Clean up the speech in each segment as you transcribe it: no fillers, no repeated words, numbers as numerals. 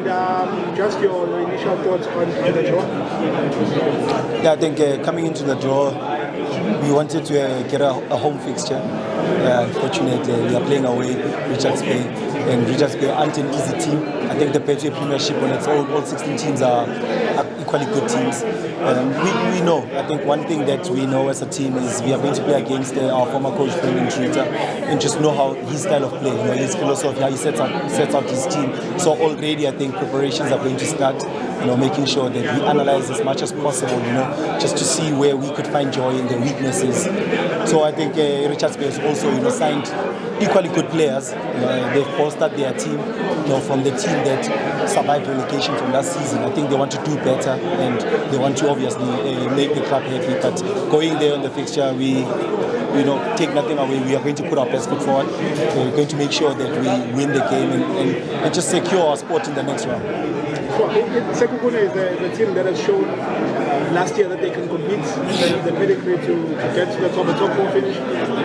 And just your initial thoughts on the draw? Yeah, I think coming into the draw, we wanted to get a home fixture. Unfortunately, we are playing away Richards Bay, and Richards Bay aren't an easy team. I think the Betway Premiership on its own, all 16 teams are equally good teams. We know, I think one thing that we know as a team is we are going to play against our former coach, Brendan Treater, and just know how his style of play, his philosophy, how he sets out his team. So already I think preparations are going to start, making sure that we analyze as much as possible, just to see where we could find joy in the weaknesses. So I think Richards Bay has also, signed equally good players. They've bolstered their team, from the team that survived relegation from last season. I think they want to do better, and they want to obviously make the club happy. But going there on the fixture, we take nothing away. We are going to put our best foot forward. We're going to make sure that we win the game and just secure our spot in the next round. Sekhukhune is a team that has shown last year that they can compete, the pedigree to get to the top 4 finish.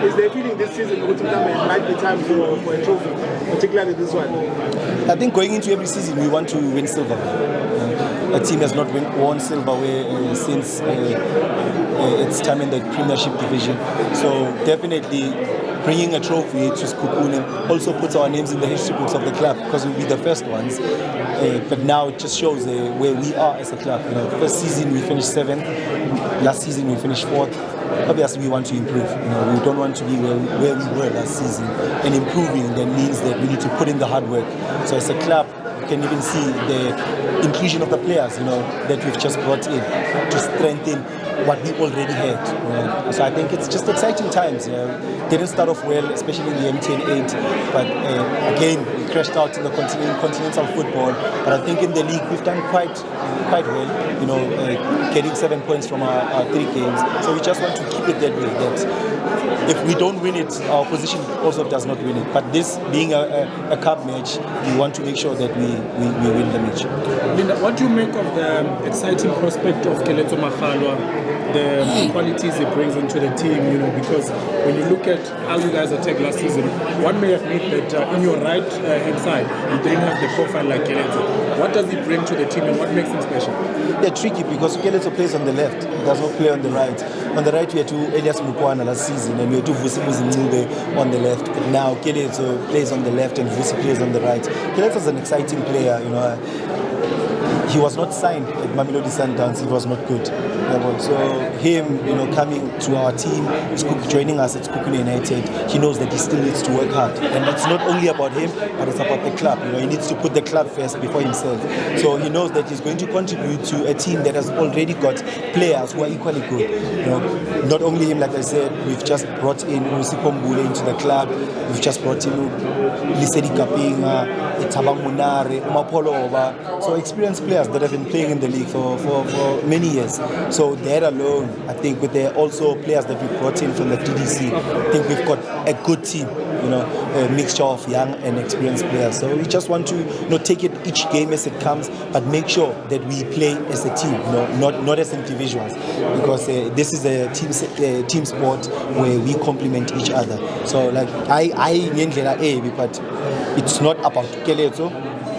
Is there a feeling this season it might be time for a trophy, particularly this one? I think going into every season we want to win silver. A team has not won silverware since its time in the Premiership division. So definitely bringing a trophy to Sekhukhune also puts our names in the history books of the club, because we'll be the first ones. But now it just shows where we are as a club. First season we finished 7th, last season we finished 4th. Obviously we want to improve. We don't want to be where we were last season. And improving then means that we need to put in the hard work. So as a club, you can even see the inclusion of the players, that we've just brought in to strengthen what we already had. So I think it's just exciting times. Didn't start off well, especially in the MTN 8, but again we crashed out in the continental football. But I think in the league we've done quite well. Getting 7 points from our 3 games. So we just want to keep it that way. That if we don't win it, our opposition also does not win it. But this being a cup match, we want to make sure that we win the match. Linda, what do you make of the exciting prospect of Keletso Makgalwa, the qualities he brings into the team, because when you look at how you guys attacked last season, one may admit that in your right hand side, you didn't have the profile like Keletso. What does he bring to the team and what makes him special? Yeah, tricky because Keletso plays on the left, he does not play on the right. On the right we had to Elias Mukwana last season, and we had to Vusi Muzimube on the left. But now Keletso plays on the left and Vusi plays on the right. Keletso is an exciting player, He was not signed at Mamelodi Sundowns, he was not good. So him, coming to our team, joining us at Sekhukhune United, he knows that he still needs to work hard. And it's not only about him, but it's about the club. He needs to put the club first before himself. So he knows that he's going to contribute to a team that has already got players who are equally good. Not only him, like I said, we've just brought in Usipho Mbule into the club. We've just brought in Lisedi Kapinga, Tabang Munare, Umapolo. So experienced players that have been playing in the league for many years. So that alone, I think with the also players that we brought in from the TDC, I think we've got a good team, a mixture of young and experienced players. So we just want to take it each game as it comes, but make sure that we play as a team, not as individuals, because this is a team sport where we complement each other. So like I but it's not about Keletso,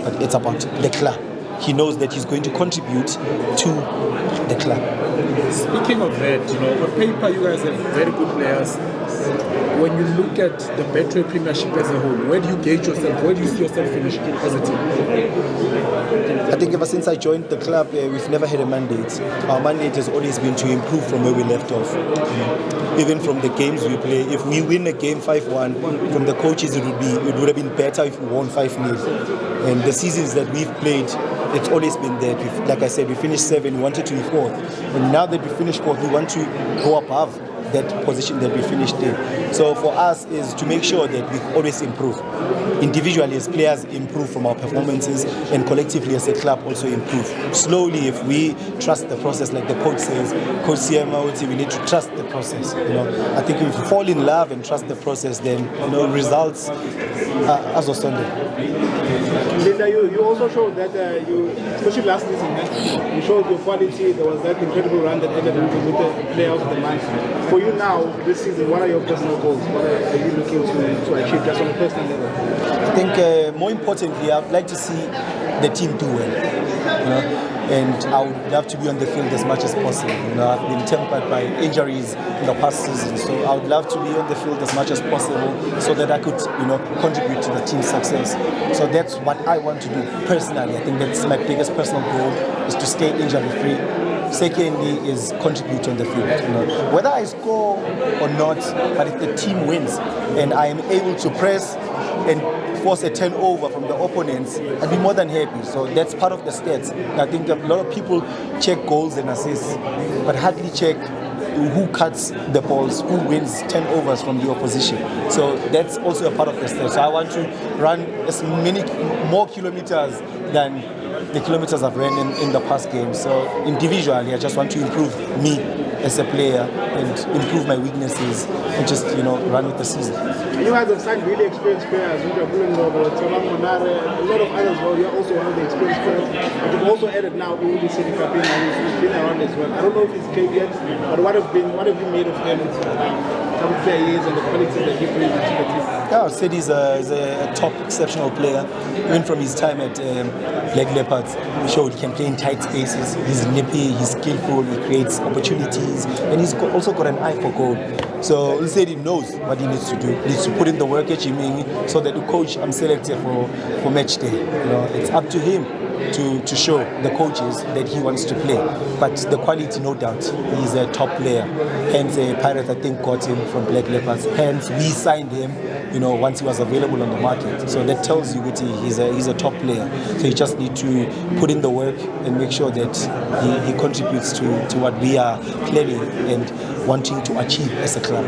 but it's about the club. He knows that he's going to contribute to the club. Speaking of that, on paper you guys have very good players. When you look at the Betway Premiership as a whole, where do you gauge yourself? Where do you see yourself finishing as a team? I think ever since I joined the club, we've never had a mandate. Our mandate has always been to improve from where we left off. Even from the games we play, if we win a game 5-1, from the coaches it would have been better if we won 5-0. And the seasons that we've played, it's always been there. Like I said, we finished 7th, we wanted to be 4th. And now that we finished 4th, we want to go above that position that we finished in. So for us is to make sure that we always improve. Individually as players improve from our performances, and collectively as a club also improve. Slowly, if we trust the process, like the coach says, Coach CMA, we need to trust the process. I think if we fall in love and trust the process, then results are outstanding. Linda, you also showed that especially last season, you showed your quality. There was that incredible run that ended with the player of the month. For you now, this season, what are your personal goals? What are you looking to achieve just on a personal level? I think more importantly, I'd like to see the team do well. You know, and I would love to be on the field as much as possible. You know, I've been tempered by injuries in the past season, so I would love to be on the field as much as possible so that I could, you know, contribute to the team's success. So that's what I want to do personally. I think that's my biggest personal goal, is to stay injury-free. Secondly is contribute on the field. You know, whether I score or not, but if the team wins and I am able to press and force a turnover from the opponents, I'd be more than happy. So that's part of the stats. I think a lot of people check goals and assists, but hardly check who cuts the balls, who wins turnovers from the opposition. So that's also a part of the stats. So I want to run as many more kilometers than the kilometers I've ran in the past games. So individually, I just want to improve me as a player and improve my weaknesses and just, you know, run with the season. You guys have signed really experienced players. A lot of others. Well, you're also one of the experienced players. But you've also added now Uli Sekhukhune, who's been around as well. I don't know if he's came yet, but what have you made of him? How player he is and the qualities that he brings to the team? Yeah, I said he's a top exceptional player. Even from his time at Black Leopards, he showed he can play in tight spaces. He's nippy, he's skillful, he creates opportunities, and he's also got an eye for goal. So Ulsedi knows what he needs to do. He needs to put in the work at Jimmy so that the coach I'm selected for match day. You know, it's up to him to show the coaches that he wants to play. But the quality, no doubt, he's a top player. Hence, Pirates, I think, got him from Black Leopards. Hence, we signed him, you know, once he was available on the market. So that tells you that he's a top player. So you just need to put in the work and make sure that he contributes to what we are planning and wanting to achieve as a club.